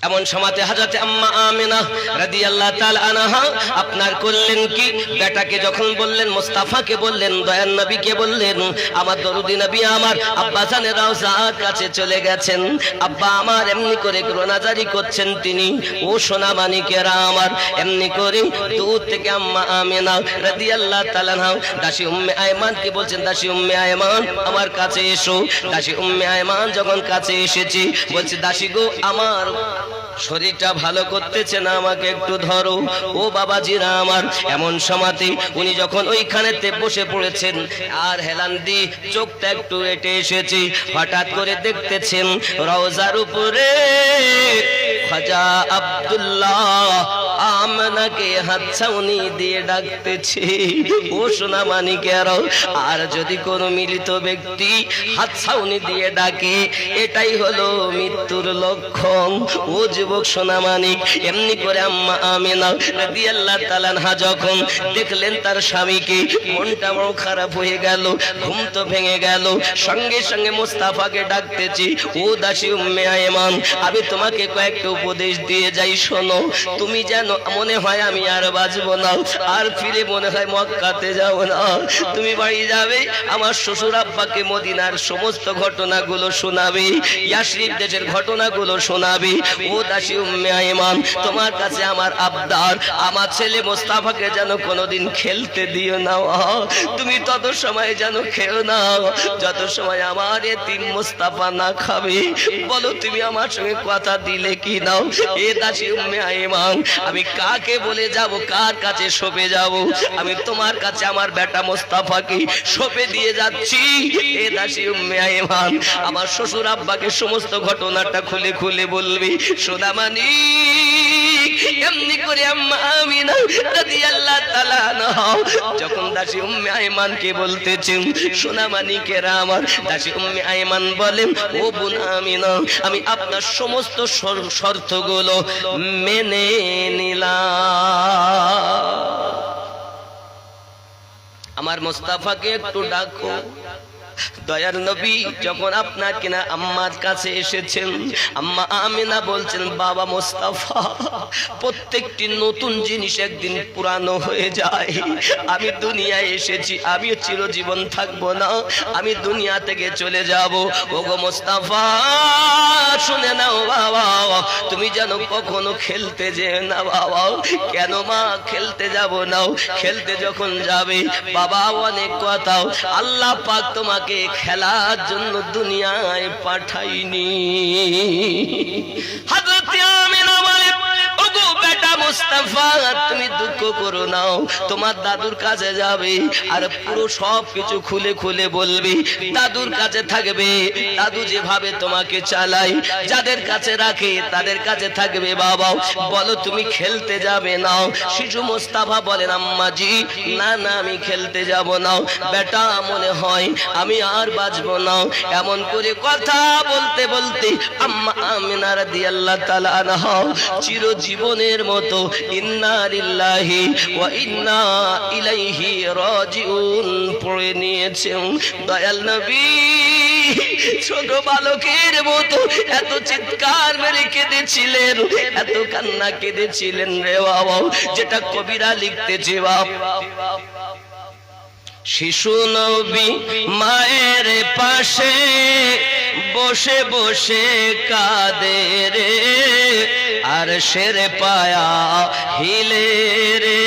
এমন সময়তে হযরত আম্মা আমিনা রাদিয়াল্লাহু তাআলা আনহা আপনার করলেন কি, বেটাকে যখন বললেন, মুস্তাফাকে বললেন, দয়ার নবীকে বললেন, আমার দরুদি নবী আমার আব্বা জানের রওজার কাছে চলে গেছেন, আব্বা আমার এমনি করে রোনাজারি করছেন তিনি। ও সোনা মানিকেরা আমার, এমনি করে দূর থেকে আম্মা আমিনা রাদিয়াল্লাহু তাআলা আনহা দাসী উম্মে আয়মানকে বলছেন, দাসী উম্মে আয়মান আমার কাছে এসো। দাসী উম্মে আয়মান যখন কাছে এসেছি, বলছে, দাসী গো, আমার শরীরটা ভালো করতেছে না, আমাকে একটু ধরো। ও বাবাজিরা আমার, এমন সময়তে উনি যখন ওইখানেতে বসে পড়েছেন আর হেলান দি চোখটা একটু এটে এসেছে, হঠাৎ করে দেখতেছেন রওজার উপরে খাজা আব্দুল্লাহ আমনাকে হাতছাউনি দিয়ে ডাকতেছে। ও সোনা মানিকেরা, আর যদি কোনো মিলিত ব্যক্তি হাতছাউনি দিয়ে ডাকে, এটাই হলো মৃত্যুর লক্ষণ। ও যুবক সোনা মানিক, এমনি করে আম্মা আমিনা রাদিয়াল্লাহু তাআলা আনহা যখন দেখলেন তার স্বামীকে, মনটা বড় খারাপ হয়ে গেল, ঘুম তো ভেঙে গেল। সঙ্গে সঙ্গে মুস্তাফাকে ডাকতেছি, ও দাসী উম্মে আয়মান, আমি তোমাকে কয়েকটা উপদেশ দিয়ে যাই, শোনো। তুমি যেন মনে হয় আমি আর বাঁচবো না, আর ফিরে মনে হয় মক্কাতে যাব না। তুমি বাড়ি যাবে, আমার শ্বশুর আব্বাকে মদিনার সমস্ত ঘটনাগুলো শোনাবে, ইয়াসরিব দেশের ঘটনাগুলো শোনাবে। ও দাসী উম্মে আয়মান, তোমার কাছে আমার আবদার, আমার ছেলে মুস্তাফাকে যেন কোনোদিন খেলতে দিও না। তুমি তত সময় যেন খেও না যত সময় আমার এতিম মুস্তাফা না খাবে। বলো তুমি আমার সঙ্গে কথা দিলে কি নাও? এ দাসী উম্মে আয়মান, আমি কাকে বলে যাব, কার কাছে সঁপে যাব? আমি তোমার কাছে আমার বেটা মুস্তাফাকে সঁপে দিয়ে যাচ্ছি। এ দাসী উম্মে আয়মান, আমার শ্বশুর আব্বাকে সমস্ত ঘটনাটা খুলে খুলে বলবি। সোনামানি এমনি করে আম্মা আমিনা রাদিয়াল্লাহু তাআলা আনহা যখন দাসী উম্মে আয়মানকে বলতেছেন, সোনামানিকেরা আমার, দাসী উম্মে আয়মান বলেন, ও বোন আমিনা, আমি আপনার সমস্ত শর্তগুলো মেনে নিলাম, আমার মুস্তাফাকে একটু ডাকো। দয়ার নবী যখন আপনার কিনা আম্মার কাছে এসেছেন, আম্মা আমিনা বলছেন, বাবা মুস্তাফা, প্রত্যেকটি নতুন জিনিস একদিন পুরানো হয়ে যায়। আমি দুনিয়ায় এসেছি, আমিও চিরজীবন থাকবো না, আমি দুনিয়া থেকে চলে যাব। ওগো মুস্তাফা, শুনে নাও বাবা, তুমি যেন কখনো খেলতে যেও না বাবা। কেন মা? খেলতে যাব না, খেলতে যখন যাবে বাবা, অনেক কথা, আল্লাহ পাক তোমাকে খেলার জন্য দুনিয়ায় পাঠাইনি। হযরত আমিনা বলে, ওগো বেটা মুস্তাফা, তুমি দুঃখ করো না, তোমার দাদুর কাছে যাবে আর পুরো সব কিছু খুলে খুলে বলবে। দাদুর কাছে থাকবে, দাদু যেভাবে তোমাকে চালায়, যাদের কাছে রাখে তাদের কাছে থাকবে। বাবা বলো তুমি খেলতে যাবে না? শিশু মুস্তাফা বলেন, আম্মা জি, না না, আমি খেলতে যাব না, বেটা মনে হয় আমি আর বাঁচবো না। এমন করে কথা বলতে বলতে আম্মা আমিনা রাদিয়াল্লাহু তাআলা আনহা চিরজীবনের মতো ইন্না লিল্লাহি ওয়া ইন্না ইলাইহি রাজিউন পড়ে নিয়েছেন। দয়াল নবী ছোট বালকের মতো এত চিৎকার মেরে কেঁদেছিলেন, এত কান্না কেঁদেছিলেন রে বাবা, যেটা কবিরা লিখতেছে। শিশু নবী মায়ের পাশে বসে বসে কাঁদে রে, আর শের পায়া হিলে রে।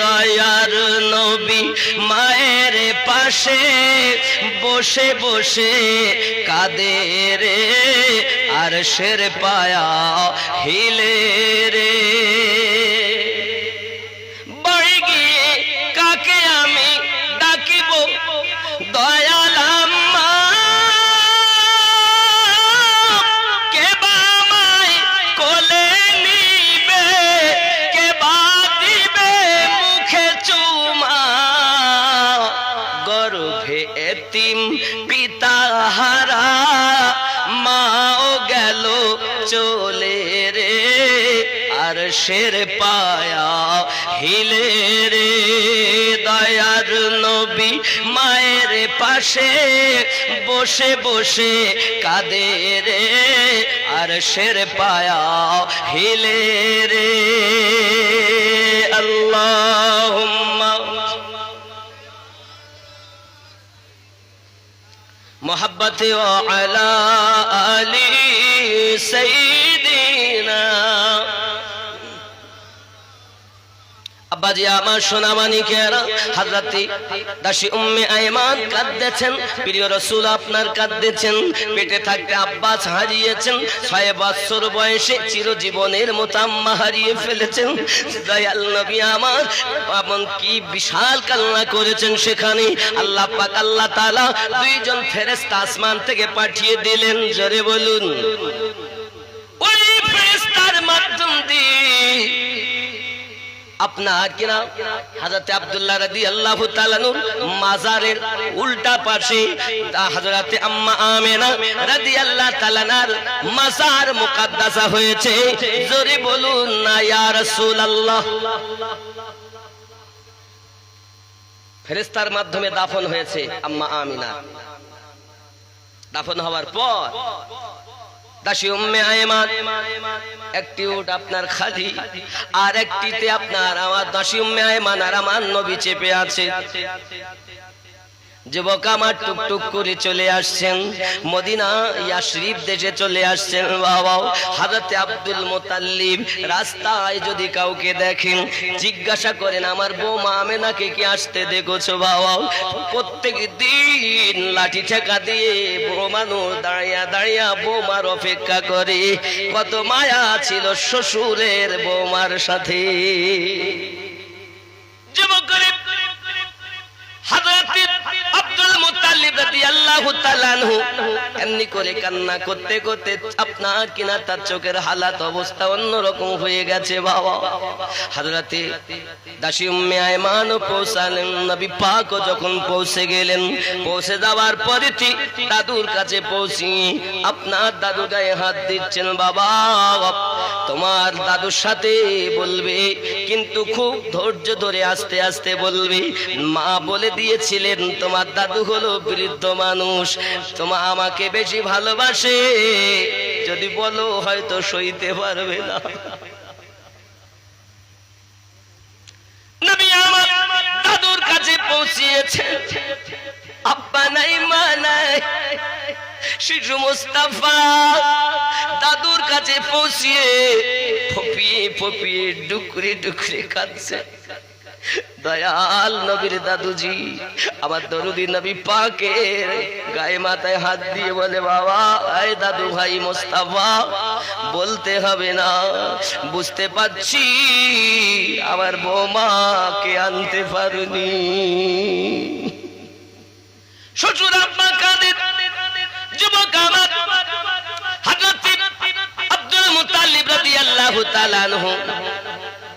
দয়ার নবী মায়ের পাশে বসে বসে কাঁদে রে, আর শের পায়া হিলে রে। বাড়ি গিয়ে কাকে আমি ডাকিব? দয়াল আম্মা, কে বা আমায় কোলে নিবে, কে বা দিবে মুখে চুমা? গর্ভে এতিম পিতা হারা মাও গেল চলে রে, আর শের পায়া হিলে রে। দয়ার নবী মায়ের পাশে বসে বসে কাঁদে রে আরশের পায়া হিলে রে আল্লাহুম্মা মোহাব্বতে ওয়া আলা আলি সাইয়্যিদিনা। আব্বাজি আমার সোনা মানিকেরা, হযরতে দাসী উম্মে আয়মান কাঁদতেছেন, প্রিয় রাসূল আপনার কাঁদতেছেন। পেটে থাকতে আব্বাস হারিয়েছেন, 6 বছর বয়সে চিরজীবনের মতো আম্মা হারিয়ে ফেলেছেন। দয়াল নবী আমার এমন কি বিশাল কান্না করেছেন সেখানে। আল্লাহ পাক আল্লাহ তাআলা 2 জন ফেরেশতা আসমান থেকে পাঠিয়ে দিলেন। জোরে বলুন। ওই ফেরেশতার মাধ্যম দিয়ে আপনার কিনা হযরতে আব্দুল্লাহ রাদিয়াল্লাহু তাআলা নূর মাজারের উল্টা পাশে হযরতে আম্মা আমেনা রাদিয়াল্লাহু তাআলা নার মাজার মুকদ্দাসা হয়েছে। জোরে বলুন না ইয়া রাসূলুল্লাহ। ফেরেশতার মাধ্যমে দাফন হয়েছে আম্মা আমিনা। দাফন হওয়ার পর দাসী উম্মে আয়মান একটি উট আপনার খালি, আর একটিতে আপনার আমার দাসী উম্মে আয়মান আর আমার নবী চেপে আছে। যুবক আমার টুকটুক করে চলে আসছেন মদিনা ইয়াশরিফ দেশে চলে আসছেন। বাবা হযরতে আব্দুল মুতাল্লিব রাস্তায় যদি কাউকে দেখেন জিজ্ঞাসা করেন আমার বৌমা আমেনাকে কি আসতে দেখেছো? বাবা প্রত্যেক দিন লাঠি ঠেকা দিয়ে বৌমানো দাঁড়িয়ে দাঁড়িয়ে বৌমার অপেক্ষা করে। কত মায়া ছিল শ্বশুরের বৌমার সাথে। যুবক হযরতে আব্দুল মুত্তালিব রাদিয়াল্লাহু তাআলা আনহু এমনি করে কান্না করতে করতে আপনার কিনা তার চোখের হালাত অবস্থা অন্যরকম হয়ে গেছে। বাবা হযরতে দাসী উম্মে আয়মান পৌঁছালেন, নবী পাক যখন পৌঁছে গেলেন, পৌঁছে যাওয়ার পরে দাদুর কাছে পৌঁছি আপনার দাদু গায়ে হাত দিচ্ছেন। বাবা তোমার দাদুর সাথে বলবে, কিন্তু খুব ধৈর্য ধরে আস্তে আস্তে বলবে। মা বলে দিয়েছিলেন তোমার দাদু হলো বৃদ্ধ মানুষ, তোমার আমাকে বেশি ভালোবাসে, যদি বলো হয়তো সইতে পারবে না। নবী আমার দাদুর কাছে পৌঁছিয়েছে, আব্বা নাই মা নাই, শিশু মুস্তাফা দাদুর কাছে পৌঁছিয়ে ফপিয়ে ফপিয়ে ডুকরে ডুকরে কাঁদছে। দয়াল নবীর দাদুজি আমার দরুদি নবী পাকের গায়ে মাথায় হাত দিয়ে বলে বাবা এই দাদু ভাই মুস্তাফা বলতে হবে না, বুঝতে পারছি আমার বৌমাকে আনতে পারিনি। শ্বশুর আব্বা কাঁদে, যুবক আমার হযরত আব্দুল মুত্তালিব রাদিয়াল্লাহু তাআলা আনহু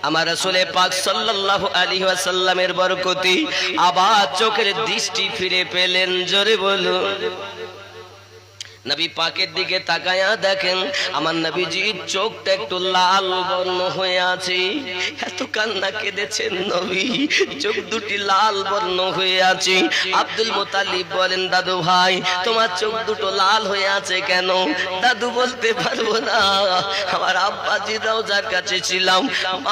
আমার রাসূল পাক সাল্লাল্লাহু আলাইহি ওয়াসাল্লামের বরকতে আবার চোখের দৃষ্টি ফিরে পেলেন। জোরে বলুন। নবী পাকের দিকে তাকায়া দেখেন আমার নবীজির চোখটা একটু লাল বর্ণ হয়ে আছে। এত কান্না কেঁদেছেন নবী, চোখ দুটি লাল বর্ণ হয়ে আছে। আব্দুল মুত্তালিব বলেন দাদু ভাই তোমার চোখ দুটো লাল হয়ে আছে কেন? দাদু বলতে পারবো না, আমার আব্বাজি রওজার কাছে ছিলাম,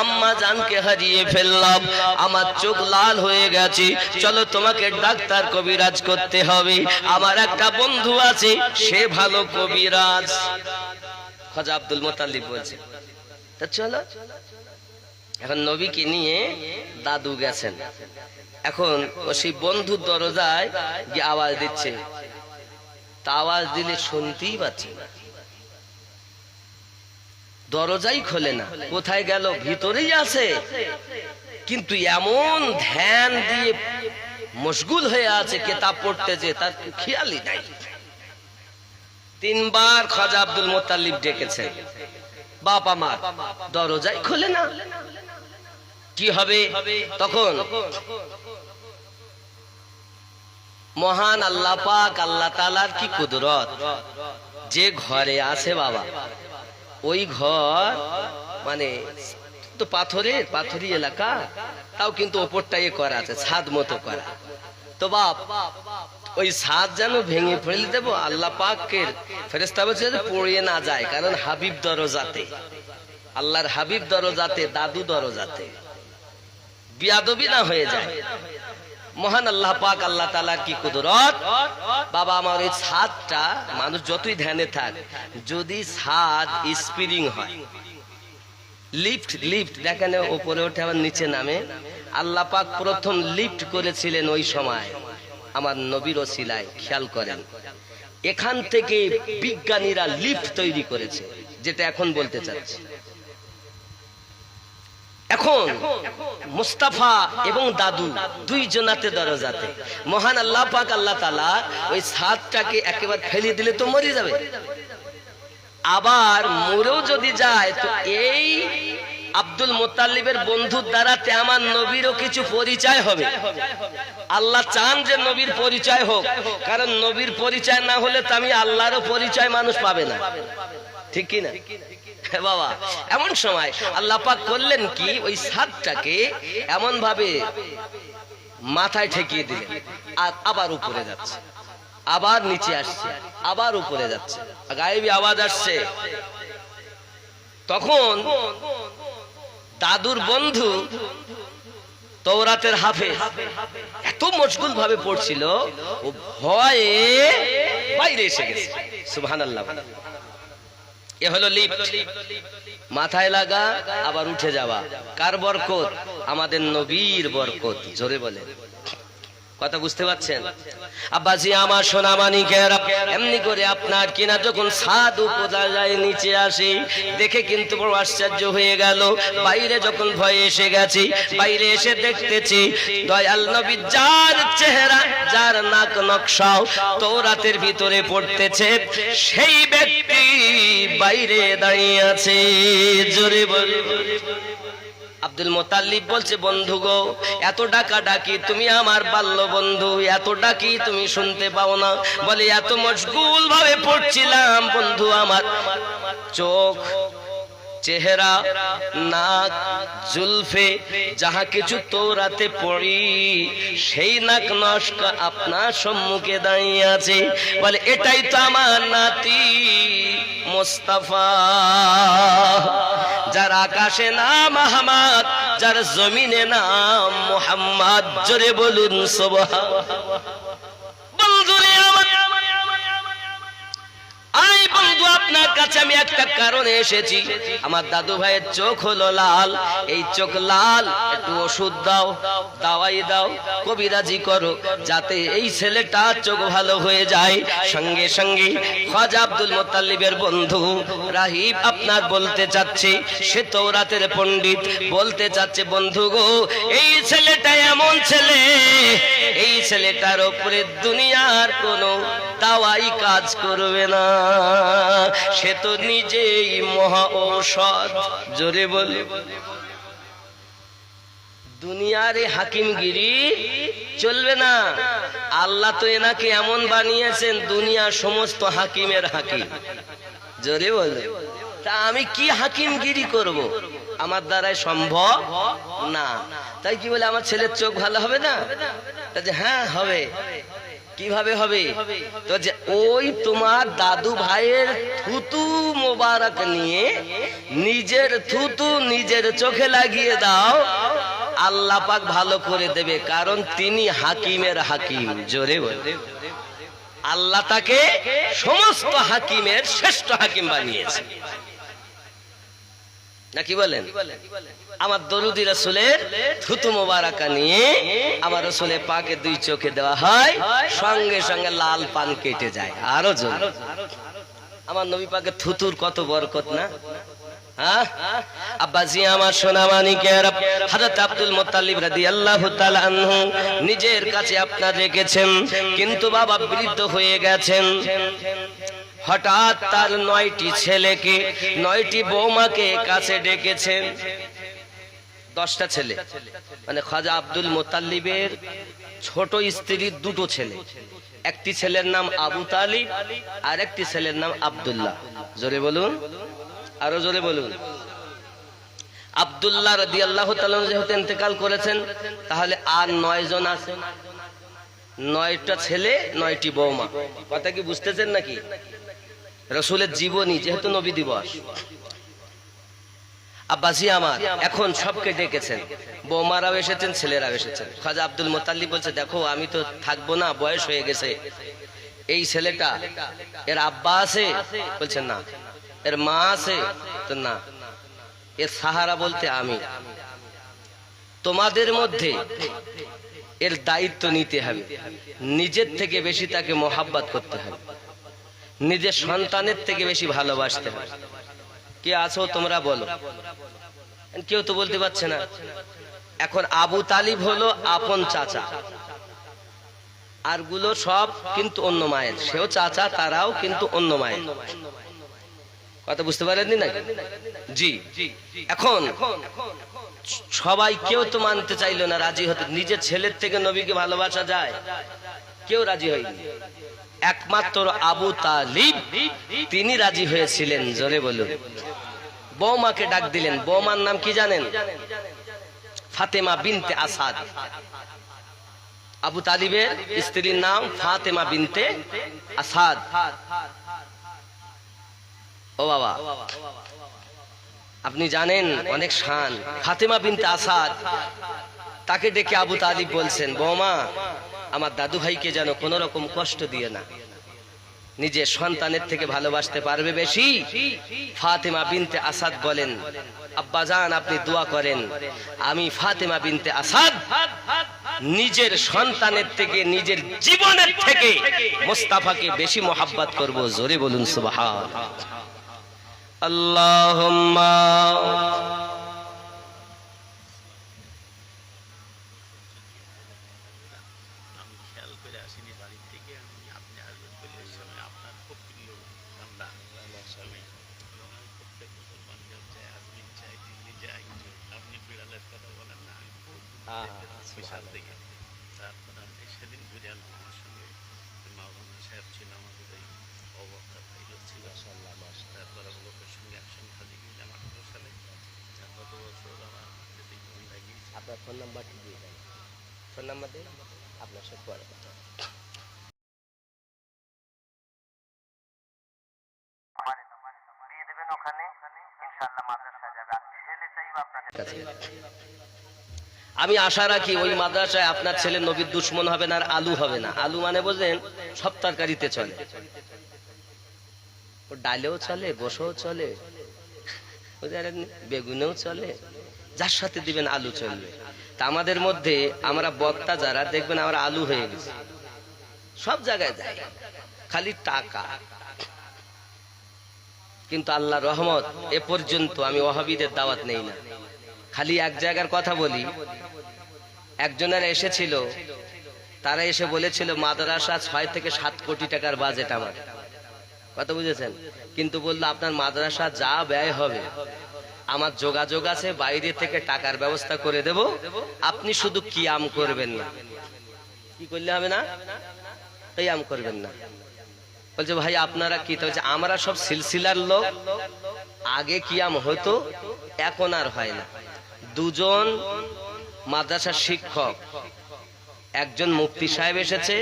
আম্মা জানকে হারিয়ে ফেললাম, আমার চোখ লাল হয়ে গেছে, চলো তোমাকে ডাক্তার কবিরাজ করতে হবে। আমার একটা বন্ধু আছে সে ভালো কবিরাজ। খাজা আব্দুল মুত্তালিব বলছে তা চলো। এখন নবীকে নিয়ে দাদু গেছেন, এখন সেই বন্ধুর দরজায় গিয়ে আওয়াজ দিচ্ছে, তা আওয়াজ দিলে শুনতেই পাচ্ছে না, দরজাই খোলে না। কোথায় গেল? ভিতরেই আছে, কিন্তু এমন ধ্যান দিয়ে মশগুল হয়ে আছে কিতাব পড়তে যে তার খেয়ালই নাই। 3 বার খাজা আব্দুল মুত্তালিব ডেকেছেন, বাপ আমার দরজাই খোলে না, কি হবে তখন? মহান আল্লাহ পাক আল্লাহ তাআলার কি কুদরত, যে ঘরে আছে বাবা ওই ঘর মানে তো পাথরি এলাকা, তাও কিন্তু ওপরটাই করা আছে, ছাদ মতো করা। তো বাপ ওই ছাদ যেন ভেঙে ফেলে দেবো, আল্লাহ পাকের ফেরেশতা বলছে পড়িয়ে না যায়, কারণ হাবিব দরজাতে, আল্লাহর হাবিব দরজাতে, দাদু দরজাতে, বিয়াদবি না হয়ে যায়। মহান আল্লাহ পাক আল্লাহ তাআলার কি কুদরত। বাবা আমার ওই ছাদটা মানুষ যতই ধ্যানে থাক, যদি ছাদ স্প্রিং হয়, লিফট দেখেন উপরে ওঠে আবার নিচে নামে, আল্লাহ পাক প্রথম লিফট করেছিলেন ওই সময় আমার নবীর ওসিলায়। খেয়াল করেন, এখান থেকে বিজ্ঞানীরা লিফট তৈরি করেছে, যেটা এখন বলতে চাচ্ছি। এখন মুস্তাফা এবং দাদু দুইজনাতে দরজাতে, মহান আল্লাহ পাক আল্লাহ তাআলা ওই ছাদটাকে একেবারে ফেলে দিলে তো মরে যাবে, আবার মরেও যদি যায় তো এই আব্দুল মুত্তালিবের বন্ধুর দ্বারাতে আমার নবীরও কিছু পরিচয় হবে। আল্লাহ চান যে নবীর পরিচয় হোক, কারণ নবীর পরিচয় না হলে তো আমি আল্লাহরও পরিচয় মানুষ পাবে না, ঠিক কি না বাবা? এমন সময় আল্লাহ পাক করলেন কি, ওই ছাদটাকে এমন ভাবে মাথায় ঠেকিয়ে দিলেন, আর আবার উপরে যাচ্ছে, আবার নিচে আসছে, আবার উপরে যাচ্ছে, গায়েবী আওয়াজ আসছে। তখন দাদুর বন্ধু তওরাতের হাফেজ এত মশগুল ভাবে পড়ছিল, ও ভয়ে বাইরে এসে গেছে। সুবহানাল্লাহ। এ হলো লিফট, মাথায় লাগা আবার উঠে যাওয়া। কার বরকত? আমাদের নবীর বরকত। জোরে বলে, কথা বুঝতে পারছেন? আব্বাজি আমার সোনা মানিকেরা, এমনি করে আপনার কিনা যখন ছাদ উপজা যায় নিচে আসে, দেখে কিন্তু বড় আশ্চর্য হয়ে গেল। বাইরে যখন ভয়ে এসে গেছি, বাইরে এসে দেখতেছি দয়াল নবী যার চেহারা, যার নাক নকশাও তওরাতের ভিতরে পড়তেছে, সেই ব্যক্তি বাইরে দাঁড়িয়ে আছে। জোরে বলে আব্দুল মুত্তালিব বলছে, বন্ধু গো, এত ডাকা ডাকি, তুমি আমার বাল্য বন্ধু, এত ডাকি তুমি শুনতে পাও না? বলে এত মশগুল ভাবে পড়ছিলাম বন্ধু, আমার চোখ, চেহারা, নাক, জুলফে যাহা কিছু তওরাতে পড়ি, সেই নাক নস্কা আপনার সম্মুখে দাঁড়িয়ে আছে। বলে এটাই তো আমার নাতি মুস্তাফা, যার আকাশে নাম আহমদ, যার জমিনে নাম মুহাম্মদ। জোরে বলুন সুবহানাল্লাহ। বন্ধুরে আমার, আই বন্ধু, আপনার কাছে আমি একটা কারণে এসেছি। আমার দাদু ভাইয়ের চোখ হলো লাল, এই চোখ লাল, একটু ওষুধ দাও, দাওয়াই দাও, কবিরাজি করো, যাতে এই ছেলেটার চোখ ভালো হয়ে যায়। সঙ্গে সঙ্গে খাজা আব্দুল মুত্তালিবের বন্ধু রাহিব আপনার বলতে চাচ্ছে, সে তওরাতের পণ্ডিত, বলতে চাচ্ছে, বন্ধু গো, এই ছেলেটা এমন ছেলে, এই ছেলেটার উপরে দুনিয়ার কোনো দাওয়াই কাজ করবে না, সে তো নিজেই মহা ঔষধ। জোরে বলে, দুনিয়ার হাকিমগিরি চলবে না। আল্লাহ তো এনাকে এমন বানিয়েছেন, দুনিয়া সমস্ত হাকিমের হাকিম। জোরে বলে, তা আমি কি হাকিমগিরি করব? আমার দ্বারাই সম্ভব না। তাই কি বলে আমার ছেলের চোখ ভালো হবে না? হ্যাঁ হবে। কিভাবে হবে? তো যে ওই তোমার দাদু ভাইয়ের থুতু মোবারক নিয়ে নিজের থুতু নিজের চোখে লাগিয়ে দাও, আল্লাহ পাক ভালো করে দেবে, কারণ তিনি হাকিমের হাকিম। জোরে বলে, আল্লাহ তাকে সমস্ত হাকিমের শ্রেষ্ঠ হাকিম বানিয়েছে, নাকি বলেন? আমার দরুদি রাসূলের থুতু মোবারকা নিয়ে আমার রাসূলের পাকে দুই চোখে দেওয়া হয়, সঙ্গে সঙ্গে লাল পান কেটে যায়। আরো জোর, আমার নবী পাকের থুতুর কত বরকত না? আব্বাজি আমার সোনা মানিকেরা, হযরত আব্দুল মুত্তালিব রাদিয়াল্লাহু তাআলা আনহু নিজের কাছে আপনার রেখেছেন, কিন্তু বাবা বৃদ্ধ হয়ে গেছেন। হঠাৎ তার 9টি ছেলেকে, 9টি বৌমাকে কাছে ডেকেছেন। 10টা ছেলে, মানে খাজা আব্দুল মুত্তালিবের ছোট স্ত্রীর 2টো ছেলে, একটি ছেলের নাম আবু তালিব আর একটি ছেলের নাম আব্দুল্লাহ। জোরে বলুন, আরো জোরে বলুন। আব্দুল্লাহ রাদিয়াল্লাহু তাআলা যেহেতু ইন্তেকাল করেছেন, তাহলে আর 9 জন আছে। 9টা ছেলে 9টি বৌমা। কথা কি বুঝতেছেন নাকি? রাসূলের জীবনী, যেহেতু নবী দিবস। আব্বাসি আমার এখন সবকে ডেকেছেন, বৌমারাও এসেছেন, ছেলেরাও এসেছেন। খাজা আব্দুল মুত্তালিব বলছে, দেখো আমি তো থাকবো না, বয়স হয়ে গেছে। এই ছেলেটা, এর আব্বা আছে? বলছে না। এর মা আছে? তো না। এর সাহারা বলতে আমি। তোমাদের মধ্যে এর দায়িত্ব নিতে হবে, নিজের থেকে বেশি তাকে মোহাব্বত করতে হবে, নিজের সন্তানের থেকে বেশি ভালোবাসতে হবে। কে আছো তোমরা বলো? কেউ তো বলতে পারছে না। এখন আবু তালিব হলো আপন চাচা, আর গুলো সব কিন্তু অন্য মায়ের। সেও চাচা, তারাও কিন্তু অন্য মায়ের। কথা বুঝতে পারেননি না? জি। এখন সবাই কেউ তো মানতে চাইলো না, রাজি হতে। নিজের ছেলের থেকে নবীকে ভালোবাসা যায়? কেউ রাজি হয়নি। একমাত্র আবু তালিব, তিনি রাজি হয়েছিলেন। জোরে বলুন। বৌমাকে ডাক দিলেন। বৌমার নাম কি জানেন? ফাতেমা বিনতে আসাদ। আবু তালিবের স্ত্রীর নাম ফাতেমা বিনতে আসাদ। ও বাবা, আপনি জানেন অনেক শান। ফাতেমা বিনতে আসাদ, তাকে ডেকে আবু তালিব বলছেন, বৌমা, আমার দাদু ভাইকে যেন কোন রকম কষ্ট দিয়ে না, নিজের সন্তানের থেকে ভালোবাসতে পারবে বেশি। ফাতেমা বিনতে আসাদ বলেন, আব্বাজান আপনি দোয়া করেন, আমি ফাতেমা বিনতে আসাদ নিজের সন্তানের থেকে, নিজের জীবনের থেকে মুস্তাফাকে বেশি মোহাব্বত করব। জোরে বলুন সুবহান আল্লাহুম্মা। সেদিন বুঝাল আমার সঙ্গে মাওলানা সাহেব ছিল, আমাদের এই অবস্থা ভাইও ছিল। তারপরে লোকের সঙ্গে একসঙ্গে হাজির গেলাম 18 সালে। গত বছর আমার যদি লাগিয়েছি। আপনার ফোন নাম্বারটি দিয়ে দেন। ফোন নাম্বার দিন, আপনার সাথে পরে কথা হবে। দিয়ে দেবেন ওখানে, ইনশাআল্লাহ মাদ্রাসায় যাবে। আর ছেলে চাইবে আপনার কাছে। আমি আশা রাখি ওই মাদ্রাসায় আপনার ছেলে নবীর দুশমন হবে না, আর আলু হবে না। আলু মানে বোঝেন, সব তরকারিতে চলে, ও ডালেও চলে, গোশও চলে, বেগুনেও চলে, যার সাথে দিবেন আলু চলবে। তা আমাদের মধ্যে আমরা বক্তা যারা দেখবেন, আমরা আলু হয়ে গেছি, সব জায়গায় যাই, খালি টাকা। কিন্তু আল্লাহ রহমত, এ পর্যন্ত আমি ওয়াহাবীদের দাওয়াত নেই না। খালি এক জায়গার কথা বলি, একজনের এসেছিল, তারা এসে বলেছিল মাদ্রাসা 6 থেকে 7 কোটি টাকার বাজেট আমার। কথা বুঝেছেন? কিন্তু বললো আপনার মাদ্রাসা যা ব্যয় হবে আমার যোগাযোগ আছে, বাইরে থেকে টাকার ব্যবস্থা করে দেব, আপনি শুধু কিয়াম করবেন না। কি করলে হবে না? কিয়াম করবেন না। বলছে ভাই আপনারা কি? বলছে আমরা সব সিলসিলার লোক, আগে কিয়াম হতো, এখন আর হয় না। দুজন মাদ্রাসার শিক্ষক, একজন মুফতি সাহেব এসেছে,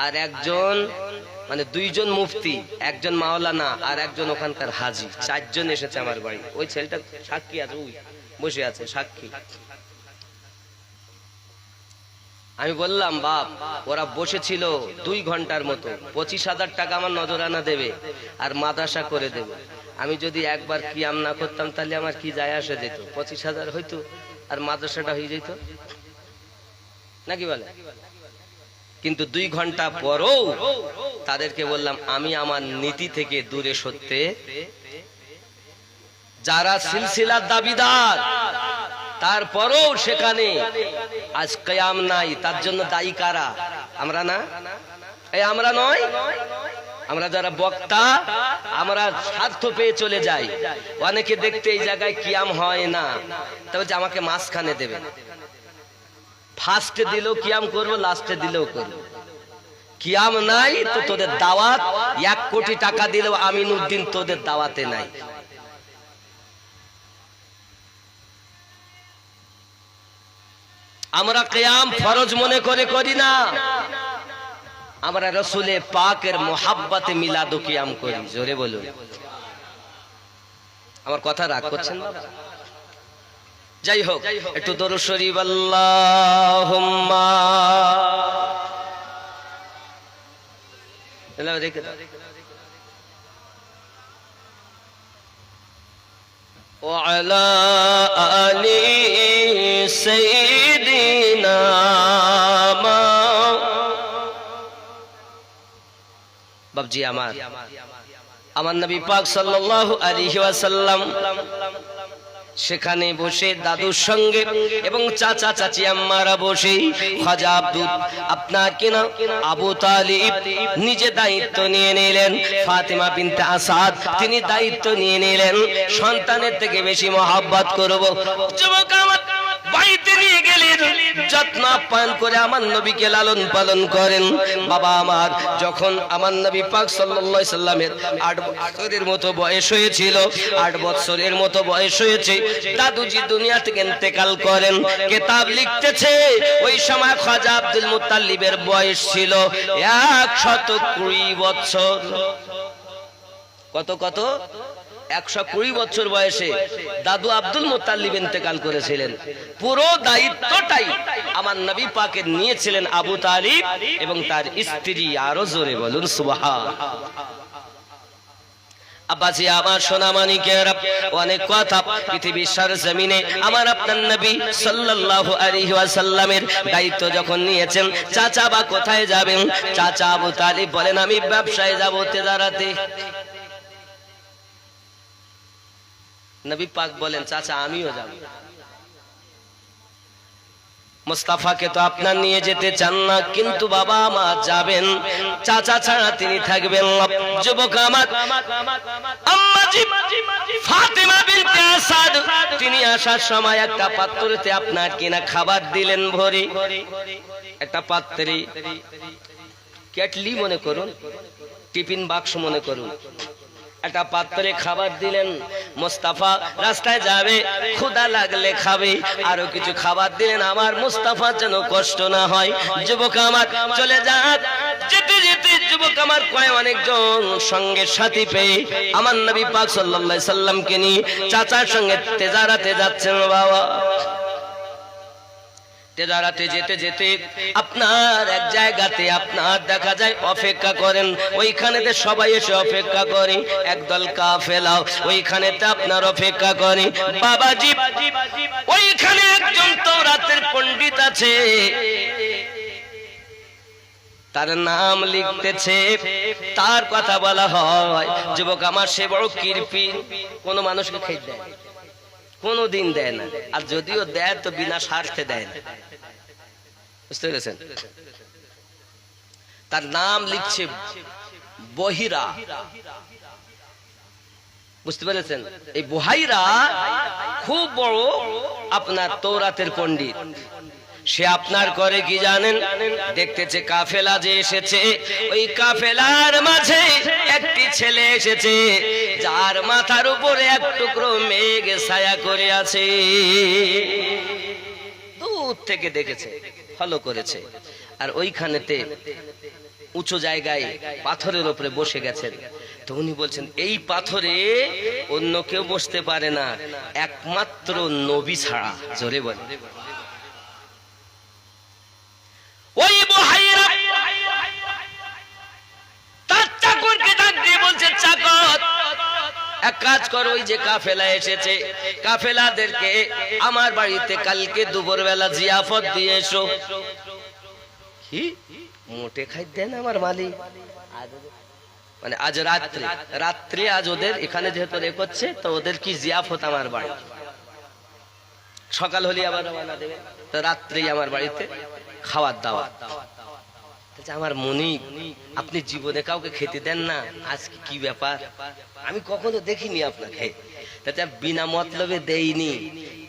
আর একজন মানে দুইজন মুফতি, একজন মাওলানা, আর একজন ওখানকার হাজি। 4 জন এসেছে আমার বাড়ি। ওই ছেলেটা সাক্ষী আছে, ওই বসে আছে সাক্ষী। আমি বললাম বাপ, ওরা বসেছিল 2 ঘন্টার মতো, 25,000 টাকা আমার নজরানা দেবে আর মাদ্রাসা করে দেবে। আমি যদি একবার কিয়াম না করতাম তাহলে আমার কি যায় আসে যেত? 25,000 হইতো আর মাদ্রাসাটা হয়ে যেত নাকি বলে? কিন্তু 2 ঘন্টা পরও তাদেরকে বললাম আমি আমার নীতি থেকে দূরে সরতে। যারা সিলসিলার দাবিদার, তারপরও সেখানে আজ কিয়াম নাই, তার জন্য দায়ী কারা? আমরা না? এই আমরা নয়? আমরা যারা বক্তা, আমরা স্বার্থ পেয়ে চলে যাই। অনেকে দেখতে এই জায়গায় কিয়াম হয় না, তবে যে আমাকে মাঝখানে দেবে, ফার্স্টে দিলেও কিয়াম করবো, লাস্টে দিলেও করবো। কিয়াম নাই তো তোদের দাওয়াত 1 কোটি টাকা দিলেও আমিনুদ্দিন তোদের দাওয়াতে নাই। আমরা কিয়াম ফরজ মনে করে করি না। আমরা রসুলে পাকের মোহাব্বতে মিলাদ ও কিয়াম করি, জোরে বলুন। আমার কথা রাগ করছেন না? যাই হোক, একটু দরুদ শরীফ আল্লাহুম্মা রেখে দাও। وعلى آل سيدنا বাবজি আমার নবী পাক সাল্লাল্লাহু আলাইহি ওয়াসাল্লাম সেখানে বসে দাদুর সঙ্গে এবং চাচা চাচি আম্মারা বসে খাজা আব্দুল আপনার কিনা আবু তালিব নিজে দায়িত্ব নিয়ে নিলেন, ফাতিমা বিনতে আসাদ তিনি দায়িত্ব নিয়ে নিলেন সন্তানের থেকে বেশি মহব্বত করব। যুবক আমার বাড়িতে নিয়ে গেলেন, যত্ন আপ্যায়ন করে আমার নবীকে লালন পালন করেন। বাবা আমার যখন আমার নবী পাক সাল্লাল্লাহু আলাইহি সাল্লামের 8 বছরের মতো বয়স হয়েছিল, 8 বছরের মতো বয়স হয়েছে, দাদুজি দুনিয়া থেকে ইন্তেকাল করেন। কিতাব লিখতেছে ওই সময় খাজা আব্দুল মুত্তালিবের বয়স ছিল 120 বছর। কত 120 বছর বয়সে দাদু আব্দুল মুত্তালিব ইন্তেকাল করেছিলেন। পুরো দায়িত্বটাই আমার নবী পাকের নিয়েছিলেন আবু তালিব এবং তার স্ত্রী। আরো জোরে বলুন সুবহান। আব্বাজি আমার সোনামানিকেরা, অনেক কথা পৃথিবীর সরজমিনে আমার আপনার নবী সাল্লাল্লাহু আলাইহি ওয়াসাল্লামের দায়িত্ব যখন নিয়েছেন, চাচা বা কোথায় যাবেন? চাচা আবু তালিব বলেন আমি ব্যবসায় যাব, তেজারাতে। নবী পাক বলেন চাচা আমিও যাব। মুস্তাফাকে তো আপনার নিয়ে যেতে চান না, কিন্তু বাবা আমার যাবেন, চাচা ছাড়া তিনি থাকবেন না। যুবক আমার আম্মাজি ফাতিমা বিনতে আসাদ তিনি আসার সময় একটা পাত্রতে আপনার কিনা খাবার দিলেন ভরে, একটা পাত্রে কেটলি মনে করুন, টিফিন বাক্স মনে করুন, একটা পাত্রে খাবার দিলেন। মুস্তাফা রাস্তায় যাবে, ক্ষুধা লাগলে খাবে, আরো কিছু খাবার দিলেন আমার মুস্তাফার যেন কষ্ট না হয়। যুবক আমার চলে যাক, যেতে যেতে যুবক আমার কয় অনেকজন সঙ্গে সাথী পেয়ে আমার নবী পাক সাল্লাল্লাহু আলাইহি সাল্লামকে নিয়ে চাচার সঙ্গে তেজারাতে যাচ্ছেন। বাবা তেজারাতে যেতে যেতে আপনার এক জায়গাতে আপনার দেখা যায় অপেক্ষা করেন, ওইখানেতে সবাই এসে অপেক্ষা করে, একদল কাফেলা ওইখানেতে আপনার অপেক্ষা করে। বাবাজি ওইখানে একজন তাওরাতের পণ্ডিত আছে, তার নাম লিখতেছে, তার কথা বলা হয়। যুবক আমার সে বড় কৃপি, কোন মানুষকে খেতে দেয় কোনো দিন দেয় না, আর যদিও দেয় তো বিনা স্বার্থে দেয় না, বুঝতে পেরেছেন? তার নাম লিখছে বহিরা, বুঝতে পেরেছেন? এই বহিরা খুব বড় আপনার তাওরাতের পণ্ডিত। সে আপনার করে কি জানেন? দেখতেছে কাফেলা যে এসেছে, ওই কাফেলার মাঝে একটি ছেলে এসেছে যার মাথার উপরে এক টুকরো মেঘ ছায়া করে আছে। দূর থেকে দেখেছে, ফলো করেছে, আর ওইখানেতে উঁচু জায়গায় পাথরের উপরে বসে গেছেন। তো উনি বলছেন এই পাথরে অন্য কেউ বসতে পারে না, একমাত্র নবী ছাড়া। জোরে বলে ওই বুহাইরা তার চাকরকে ডাক দিয়ে বলছে, চাকর এক কাজ করো, ওই যে কাফেলা এসেছে, কাফেলাদেরকে আমার বাড়িতে কালকে দুপুরবেলা জিয়াফত দিয়ে এসো। কি মোটে খাই দেন আমার মালিক, মানে আজ রাত্রে আজ ওদের এখানে যেহেতু রেখেছে, তো ওদের কি জিয়াফত আমার বাড়ি, সকাল হলে আবার রওনা দেবে, তো রাত্রেই আমার বাড়িতে খাওয়ার দাওয়াত। আমার মনি আপনি জীবনে কাউকে খেতে দেন না, আজকে কি ব্যাপার? আমি কখনো দেখিনি আপনাকে, তাতে বিনা মতলবে দেইনি,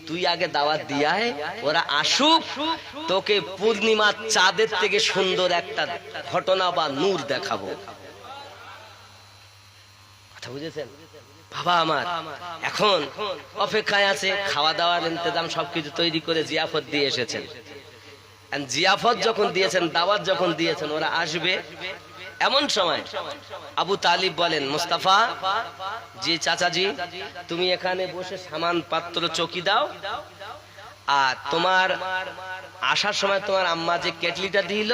তুই আগে দাওয়াত দিয়ায়, ওরা আসুক, তোকে পূর্ণিমার চাঁদের থেকে সুন্দর একটা ঘটনা বা নূর দেখাবো। কথা বুঝেছেন? বাবা আমার এখন অপেক্ষায় আছে, খাওয়া দাওয়ার ইন্তজাম সবকিছু তৈরি করে জিয়াফত দিয়ে এসেছেন। জিয়াফত যখন দিয়েছেন, দাওয়াত যখন দিয়েছেন, ওরা আসবে, এমন সময় আবু তালিব বলেন, মুস্তাফা জি চাচাজি, তুমি এখানে বসে সামান পাত্র চকি দাও, আর তোমার আসার সময় তোমার আম্মা যে কেটলিটা দিল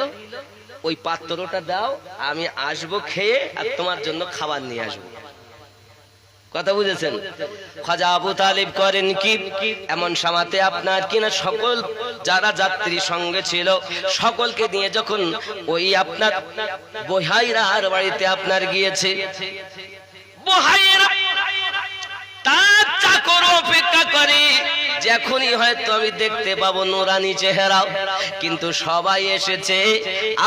ওই পাত্রটা দাও, আমি আসবো খেয়ে আর তোমার জন্য খাবার নিয়ে আসবো। কথা বুঝেছেন? খাজা আবু তালিব করেন কি, এমন সময়তে আপনার কিনা সকল যারা যাত্রী সঙ্গে ছিল সকলকে নিয়ে যখন ওই আপনার বহাইরার বাড়িতে আপনার গিয়েছে, বহাইরা তার চাকর অপেক্ষা করে যখনই হয়তো আমি দেখতে পাবো নুরানি চেহারা, কিন্তু সবাই এসেছে,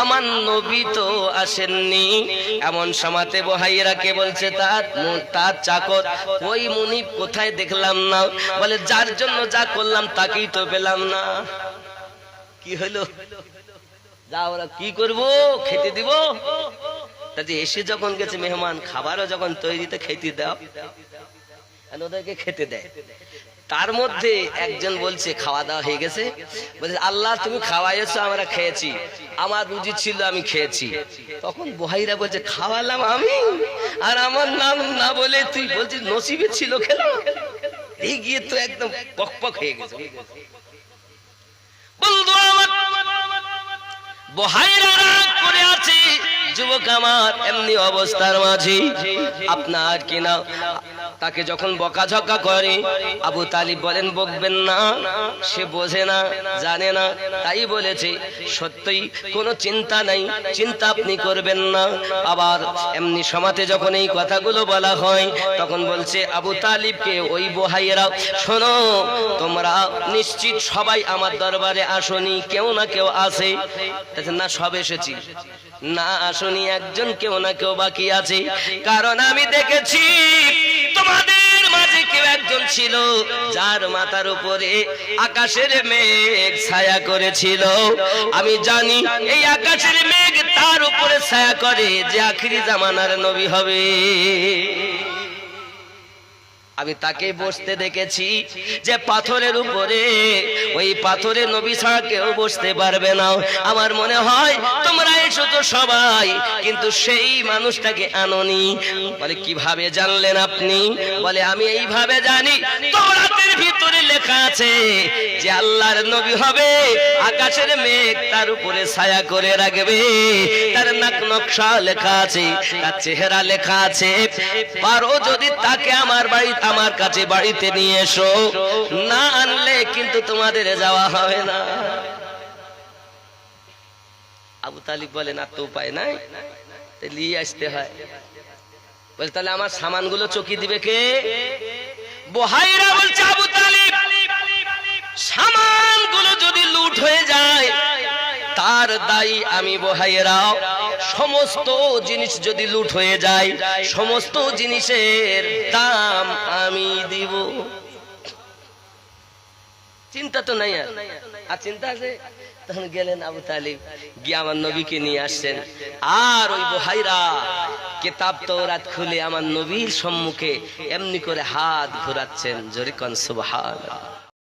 আমার নবী তো আসেননি। এমন সময়তে বহাইরাকে বলছে তার চাকর, ওই মুনিব কোথায় দেখলাম না। বলে যার জন্য যা করলাম তাকেই তো পেলাম না। কি হলো? যা ওরা কি করবো, খেতে দিব? তাতে এসে যখন গেছে মেহমান, খাবারও যখন তৈরিতে খেতে দাও, ওদেরকে খেতে দেয়। তার মধ্যে একজন বলছে খাওয়া দাওয়া হয়ে গেছে, বলছে আল্লাহ তুমি খাওয়াইছো, আমরা খেয়েছি, আমার রুজি ছিল আমি খেয়েছি। তখন বহাইরা বলছে খাওয়ালাম আমি, আর আমার নাম না বলে তুই বলছিস নসিবে ছিল খেলাম। এই গিয়ে তো একদম পকপক হয়ে গেছে। বন্ধু আমার বহাইরা রাগ করে আছে, যুবক আমার এমনি অবস্থার মাঝে আপনার কিনা তাকে যখন বকাঝকা করে, আবু তালিব বলেন বকবেন না, সে বোঝে না, জানে না, তাই বলেছে। সত্যই কোনো চিন্তা নাই, চিন্তা আপনি করবেন না। আবার এমনি সমাজে যখন এই কথাগুলো বলা হয় তখন বলছে আবু তালিবকে ওই বহাইরা, শোনো তোমরা নিশ্চিত সবাই আমার দরবারে আসনি, কেউ না কেউ আসে। না সব এসেছি, না আসনি একজন কেউ না কেউ বাকি আছে, কারণ আমি দেখেছি তোমাদের মাঝে কেউ একজন ছিল যার মাথার উপরে আকাশের মেঘ ছায়া করেছিল। আমি জানি এই আকাশের মেঘ তার উপরে ছায়া করে যে আখিরি জামানার নবী হবে। আমি তাকে বসতে দেখেছি যে পাথরের উপরে, ওই পাথরে নবী ছাড়া কেউ বসতে পারবে না। আমার মনে হয় তোমরা এসো তো সবাই, কিন্তু সেই মানুষটাকে আনোনি। বলে কিভাবে জানলেন আপনি? বলে আমি এইভাবে জানি, তাওরাতের ভিতরে লেখা আছে যে আল্লাহর নবী হবে, আকাশের মেঘ তার উপরে ছায়া করে রাখবে, তার নাক নকশা লেখা আছে, তার চেহারা লেখা আছে। পারো যদি তাকে আমার কাছে বাড়িতে নিয়ে এসো, না আনলে কিন্তু তোমাদের যাওয়া হবে না। আবু তালিব বলেন আর তো উপায় নাই, নিয়ে আসতে হয়। বলে তাহলে আমার সামানগুলো চকি দিবে কে? বহাইরা বলছে আবু তালিব সামানগুলো যদি লুট হয়ে যায় তার দায়ী আমি বহাইরা। সমস্ত জিনিস যদি লুট হয়ে যায় সমস্ত জিনিসের দাম আমি দিব। চিন্তা তো নাই, আর চিন্তা আছে। তখন গেলেন আবু তালিব, গিয়ে আমার নবীকে নিয়ে আসছেন, আর ওই বহাইরা কিতাব তাওরাত খুলে আমার নবীর সম্মুখে এমনি করে হাত ঘোরাচ্ছেন। জোরে কোন সুবহানাল্লাহ।